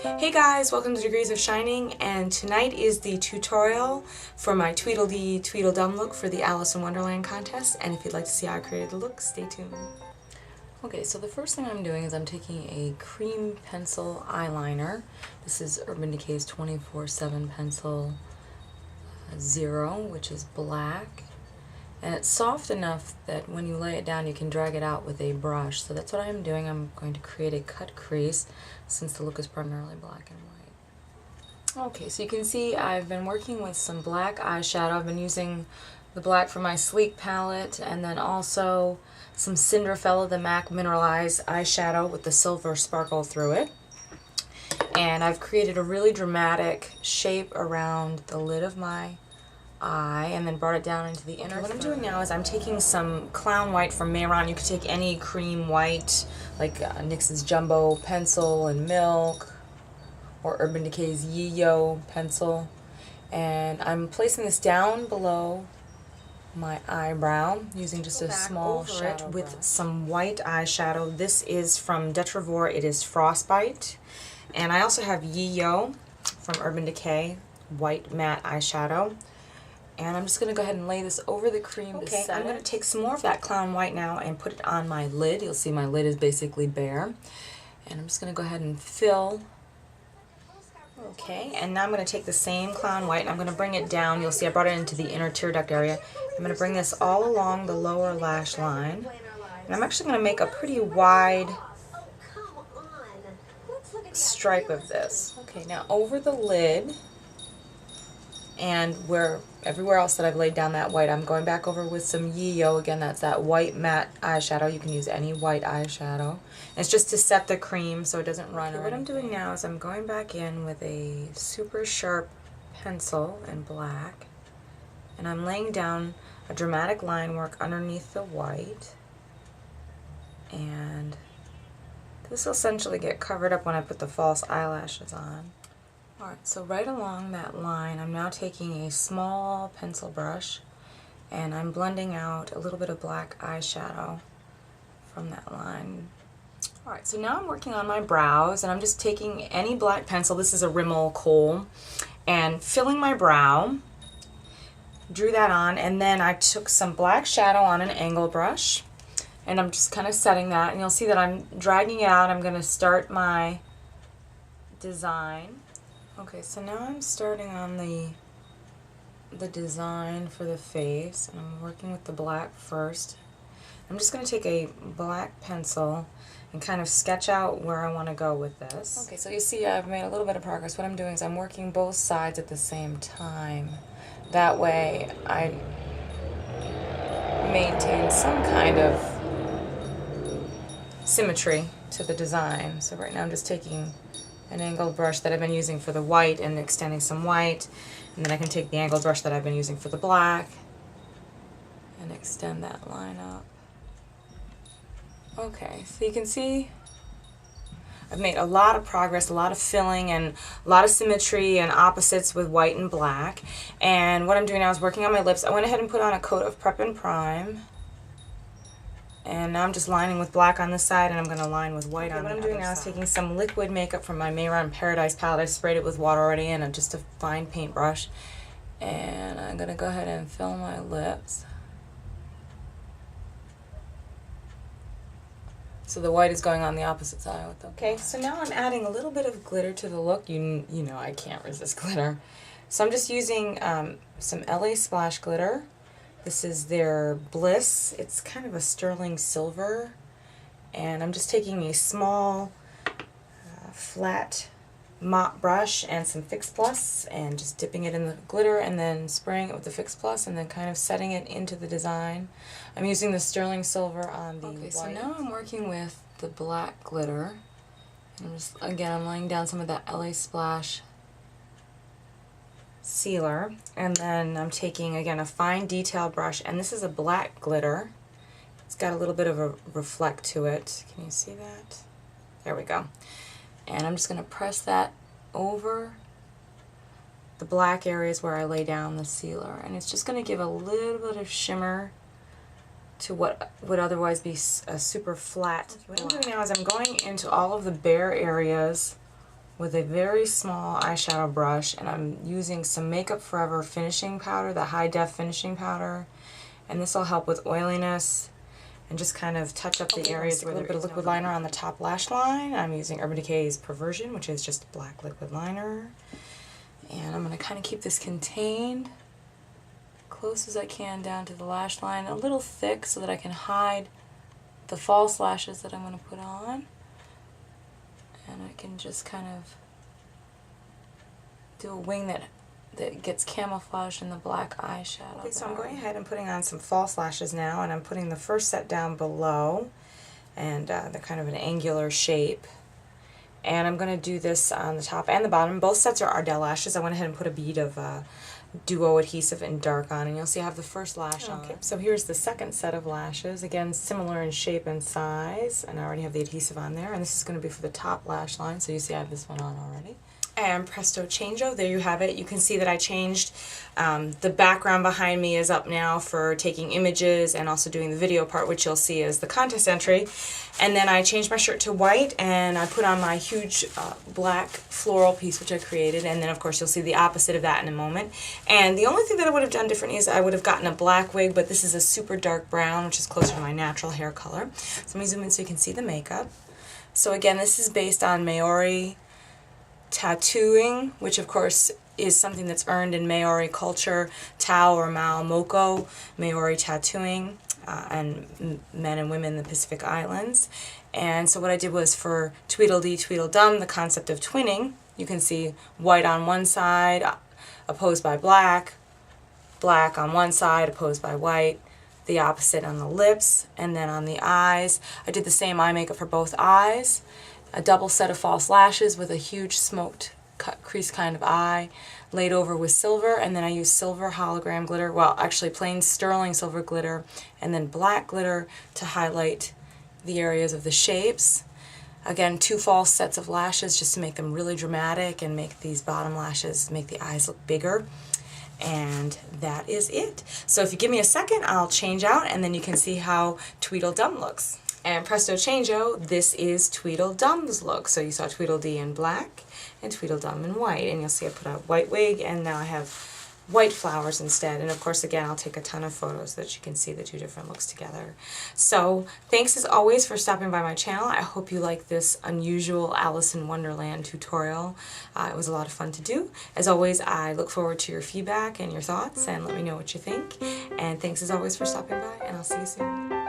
Hey guys, welcome to Degrees of Shining, and tonight is the tutorial for my Tweedledum look for the Alice in Wonderland contest, and if you'd like to see how I created the look, stay tuned. Okay, so the first thing I'm doing is I'm taking a cream pencil eyeliner. This is Urban Decay's 24/7 pencil 0, which is black. And it's soft enough that when you lay it down you can drag it out with a brush. So that's what I'm doing. I'm going to create a cut crease since the look is primarily black and white. Okay, so you can see I've been working with some black eyeshadow. I've been using the black from my Sleek palette and then also some Cinderfella, the MAC Mineralized eyeshadow with the silver sparkle through it. And I've created a really dramatic shape around the lid of my eye and then brought it down into the inner. What I'm doing now is I'm taking some clown white from Mehron. You could take any cream white like NYX's Jumbo Pencil and Milk or Urban Decay's Yo Pencil, and I'm placing this down below my eyebrow using just a small shadow with some white eyeshadow. This is from Detrivore. It is Frostbite, and I also have Yo from Urban Decay white matte eyeshadow. And I'm just going to go ahead and lay this over the cream to set it. I'm going to take some more of that clown white now and put it on my lid. You'll see my lid is basically bare. And I'm just going to go ahead and fill. Okay, and now I'm going to take the same clown white and I'm going to bring it down. You'll see I brought it into the inner tear duct area. I'm going to bring this all along the lower lash line. And I'm actually going to make a pretty wide stripe of this. Okay, now over the lid, and everywhere else that I've laid down that white, I'm going back over with some Yo. Again, that's that white matte eyeshadow. You can use any white eyeshadow. And it's just to set the cream so it doesn't run. What I'm doing now is I'm going back in with a super sharp pencil in black, and I'm laying down a dramatic line work underneath the white. And this will essentially get covered up when I put the false eyelashes on. Alright, so right along that line, I'm now taking a small pencil brush and I'm blending out a little bit of black eyeshadow from that line. Alright, so now I'm working on my brows and I'm just taking any black pencil, this is a Rimmel Kohl, and filling my brow. Drew that on, and then I took some black shadow on an angle brush and I'm just kind of setting that, and you'll see that I'm dragging it out. I'm going to start my design. Okay, so now I'm starting on the design for the face, and I'm working with the black first. I'm just going to take a black pencil and kind of sketch out where I want to go with this. Okay, so you see I've made a little bit of progress. What I'm doing is I'm working both sides at the same time. That way I maintain some kind of symmetry to the design. So right now I'm just taking an angled brush that I've been using for the white and extending some white, and then I can take the angled brush that I've been using for the black and extend that line up. Okay, so you can see I've made a lot of progress, a lot of filling and a lot of symmetry and opposites with white and black. And what I'm doing now is working on my lips. I went ahead and put on a coat of Prep and Prime. And now I'm just lining with black on this side, and I'm going to line with white on the other side. What I'm doing now is taking some liquid makeup from my Mehron Paradise palette. I sprayed it with water already and just a fine paintbrush. And I'm going to go ahead and fill my lips. So the white is going on the opposite side with the black. Okay, so now I'm adding a little bit of glitter to the look. You know I can't resist glitter. So I'm just using some LA Splash glitter. This is their Bliss. It's kind of a sterling silver, and I'm just taking a small flat mop brush and some Fix Plus and just dipping it in the glitter and then spraying it with the Fix Plus and then kind of setting it into the design. I'm using the sterling silver on the white. So now I'm working with the black glitter. I'm laying down some of that LA Splash sealer, and then I'm taking again a fine detail brush, and this is a black glitter. It's got a little bit of a reflect to it. Can you see that? There we go. And I'm just going to press that over the black areas where I lay down the sealer, and it's just going to give a little bit of shimmer to what would otherwise be a super flat. What I'm doing now is I'm going into all of the bare areas with a very small eyeshadow brush, and I'm using some Makeup Forever finishing powder, the high def finishing powder, and this will help with oiliness and just kind of touch up the areas with a little bit of liquid liner on the top lash line. I'm using Urban Decay's Perversion, which is just black liquid liner, and I'm going to kind of keep this contained close as I can down to the lash line, a little thick so that I can hide the false lashes that I'm going to put on. And I can just kind of do a wing that gets camouflaged in the black eyeshadow. Okay, so I'm going ahead and putting on some false lashes now, and I'm putting the first set down below, and they're kind of an angular shape. And I'm going to do this on the top and the bottom. Both sets are Ardell Lashes. I went ahead and put a bead of Duo Adhesive in dark on, and you'll see I have the first lash on. Okay, so here's the second set of lashes, again similar in shape and size, and I already have the adhesive on there, and this is going to be for the top lash line, so you see I have this one on already. And presto changeo, there you have it. You can see that I changed, the background behind me is up now for taking images and also doing the video part, which you'll see is the contest entry. And then I changed my shirt to white, and I put on my huge black floral piece which I created, and then of course you'll see the opposite of that in a moment. And the only thing that I would have done differently is I would have gotten a black wig, but this is a super dark brown, which is closer to my natural hair color. So let me zoom in so you can see the makeup. So again, this is based on Maori tattooing, which of course is something that's earned in Maori culture, Tau or Mau Moko, Maori tattooing, and men and women in the Pacific Islands. And so what I did was for Tweedledee, Tweedledum, the concept of twinning, you can see white on one side, opposed by black, black on one side, opposed by white, the opposite on the lips, and then on the eyes. I did the same eye makeup for both eyes. A double set of false lashes with a huge smoked cut crease kind of eye, laid over with silver, and then I used silver hologram glitter, well actually plain sterling silver glitter, and then black glitter to highlight the areas of the shapes. Again, 2 false sets of lashes just to make them really dramatic and make these bottom lashes, make the eyes look bigger. And that is it. So if you give me a second, I'll change out, and then you can see how Tweedledum looks. And presto changeo, this is Tweedledum's look. So you saw Tweedledee in black and Tweedledum in white. And you'll see I put a white wig, and now I have white flowers instead. And of course, again, I'll take a ton of photos so that you can see the 2 different looks together. So thanks as always for stopping by my channel. I hope you like this unusual Alice in Wonderland tutorial. It was a lot of fun to do. As always, I look forward to your feedback and your thoughts, and let me know what you think. And thanks as always for stopping by, and I'll see you soon.